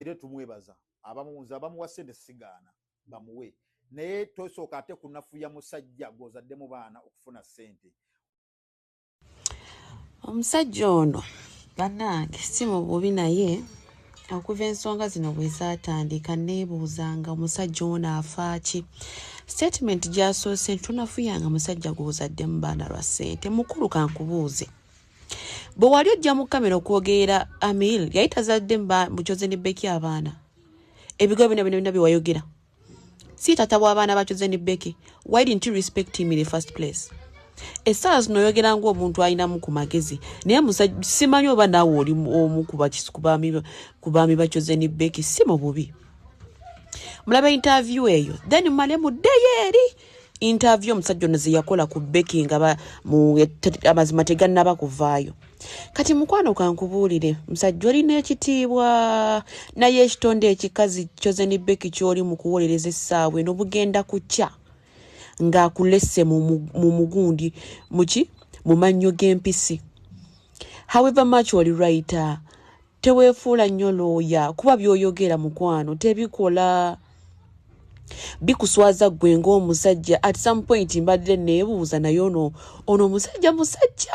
Ere tumwebaza abamuunza abamuwa sente sigana bamuwe naye tosooka ate kunafuya musajja gozadde mu baana okufuna sente. Omusajja ono bannange si mu bubi naye okuva ensonga zino bwe zaatandika neebuuzanga omusajja ono afaaki. Statement gy'asoose tunafuyanga musajja gw'ozadde mu baana lwa ssente. Mukulu kankubuuze, bwe wali ojja mu kamera okwogerera Amil yali tazadde mu Chosen Becky abaana? Ebigo bino bye wayogera si tata w'abaana ba Chosen Becky. Why didn't you respect him in the first place? Essaawa zino oyogera ng'omuntu alinamu ku magezi, naye musajja simanyi oba naawe oli omu ku baami ba Chosen Becky. Si mu bubi. Mulaba interview eyo then mumale muddeyo eri interview omusajja ono ze yakola ku Becky nga amazima tegannaba kuvaayo. Kati mukwano kankubuulire, musajja olina ekitiibwa naye ekitonde ekikazi Chosen Becky ky'oli mu kuwolereza essaawa eno bugenda kukya ng'akulesse mu mugundi mu mannyo g'empisi. However much oli right, teweefuula nnyo looya kuba by'oyogera mukwano tebikola bikuswaza gwe ng'omusajja. At some point mbadde neebuuza naye ono musajja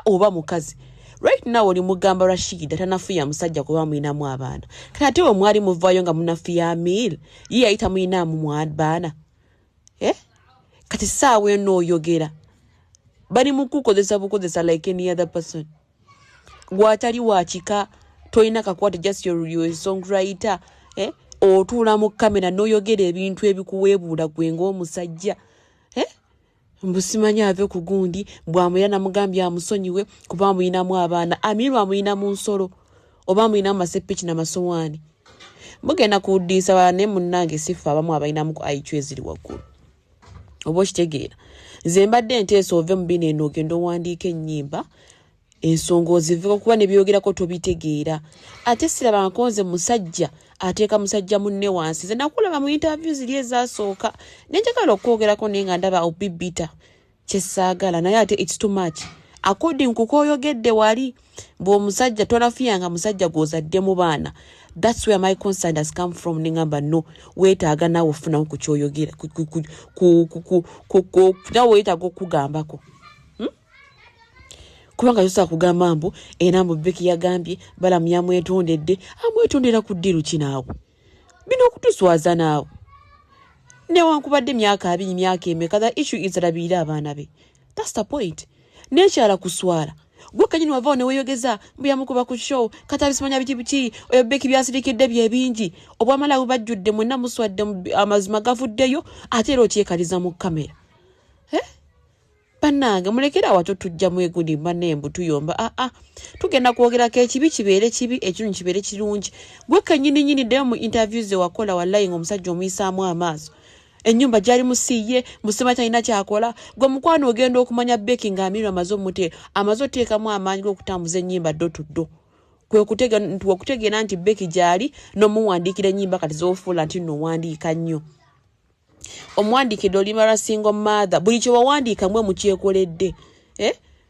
oba mukazi? Right now oli mugamba Rashid tanafuya musajja kuba mwinamu abaana, kati ate omwali muvaayo nga munafuya Amil ye yayita mwinaamu baana. Kati saawa eno oyogera bali mu kukozesa like any other person. Gwatali wakika toyina kakwate just your songwriter. Otuula mu kamera n'oyogera ebintu ebikuweebuula gwe ng'omusajja. Mbusimanyi ave ku gundi bw'amuyina namugambye amusonyiwe kuba amuyinamu abaana. Amiru amuyinamu nsolo oba amuyinamu masepiki n'amasowaani. Mugenda kuddiisa bane munnange sifa abamu abayinamu ku IQ eziri waggulu. Oba okitegeera. Nze mbadde nteesa ove mu bino eno ogenda owandiika ennyimba ensonga oziveko kuba ne byogerako tobitegeera. Ate siraba nkonze musajja ateeka musajja munne wansi. Nze nakulaba mu interview ziri ezaasooka ne njagala okwogerako naye nga ndaba obibita kye saagala, naye ate it's too much. According ku kooyogedde wali bw'omusajja tonafuyanga musajja gw'ozadde mu baana. That's where my concern has come from. Ningamba no weetaaga naawe ofunamu ku kyoyogera naawe weetaaga okugambako. Kubanga yosa kugamba mbu enambu Becky yagambye balamu yamwetondedde. Amwetondera ku ddiru ki naawe? Bino okutuswaza naawe. Newankubadde myaka 2 myaka emeka, the issue is alabirira abaana be. That's the point. Nekyala kuswala gwe kanyini wava ne weeyogeza mbu yamukuba ku show kata bisimanya biki oyo Becky byasirikidde bye bingi obwamala bubajjudde mwenna muswadde amazima gavuddeyo ate era okyekaliza mu kamera. Bannange mulekera wato tujja mwegudimba nembu tuyomba. Tugenda kwogerako ekibi kibeere kibi, ekirungi kibeere kirungi. Gwe kanyini ddeyo mu interviews ze wakola wallahi ng'omusajja omuyisaamu amaaso. Ennyumba gyali musiiye musema talina kyakola. Gwe mukwano ogenda okumanya Becky ng'Amiru amaze oteekamu amaanyi g'okutambuza ennyimba ddo tuddo. Kwe okutegeera nti Becky gyali n'omuwandiikira ennyimba kati z'ofuula nti nno wandiika nnyo. Omuwandiikidde olimala single mother, buli kye wawandiika mwe mukyekoledde.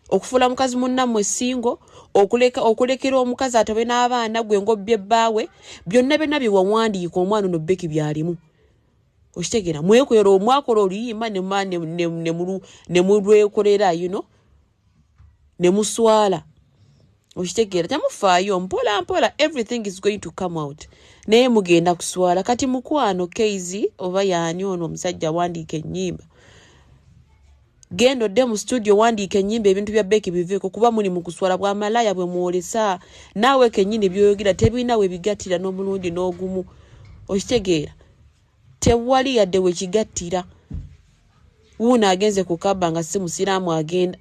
Okufuula mukazi munnammwe single, okulekera omukazi atabe n'abaana gwe ng'obbye bbaawe, byonna bye wawandiika omwana ono Becky byalimu. Okitegeera mwekolera omwakola oluyimba ne mulwekolera ne muswala. Okitegeera temufaayo mpola everything is going to come out. Naye mugenda kuswala. Kati mukwano Keizi oba yaani ono omusajja wandiika ennyimba. Genda odde mu studio wandiika ennyimba ebintu bya Becky biveeko kuba muli mu kuswala bwa malaya bwe mwolesa. Naawe kennyini by'oyogera tebirina we bigattira n'omulundi n'ogumu. Okitegeera tewali yadde we kigattira. Wuuna agenze ku kabba nga si musiraamu agenda.